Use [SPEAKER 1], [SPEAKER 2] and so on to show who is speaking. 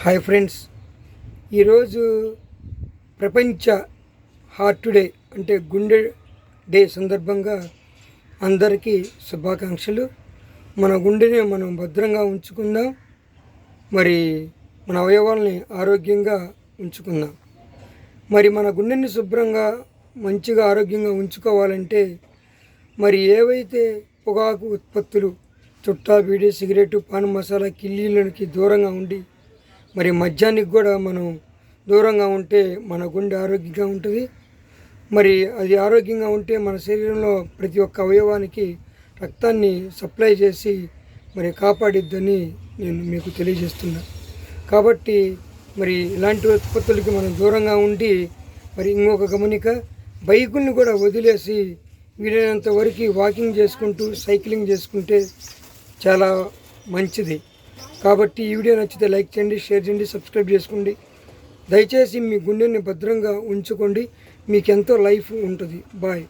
[SPEAKER 1] Hi friends, ఈరోజు ప్రపంచ heart day అంటే గుండె డే సందర్భంగా అందరికీ శుభాకాంక్షలు. మన గుండెని మనం భద్రంగా ఉంచుకుందాం, మరి మన అవయవాల్ని ఆరోగ్యంగా ఉంచుకుందాం. మరి మన గుండెని శుభ్రంగా మంచిగా ఆరోగ్యంగా ఉంచుకోవాలంటే మరి ఏవైతే పొగాకు ఉత్పత్తులు, చుట్టా, బీడీ, సిగరెట్, పాన్ మసాలా, కిల్లీలకి దూరంగా ఉండి మరి మద్యానికి కూడా మనం దూరంగా ఉంటే మన గుండె ఆరోగ్యంగా ఉంటుంది. మరి అది ఆరోగ్యంగా ఉంటే మన శరీరంలో ప్రతి ఒక్క అవయవానికి రక్తాన్ని సప్లై చేసి మరి కాపాడిద్దని నేను మీకు తెలియజేస్తున్నా. కాబట్టి మరి ఇలాంటి ఉత్పత్తులకి మనం దూరంగా ఉండి మరి ఇంకొక గమనిక, బైకుల్ని కూడా వదిలేసి వీలైనంత వరకు వాకింగ్ చేసుకుంటూ సైక్లింగ్ చేసుకుంటే చాలా మంచిది. కాబట్టి ఈ వీడియో నచ్చితే లైక్ చేయండి, షేర్ చేయండి, సబ్స్క్రైబ్ చేసుకోండి. దయచేసి మీ గుండెని భద్రంగా ఉంచుకోండి, మీకెంతో లైఫ్ ఉంటుంది. బాయ్.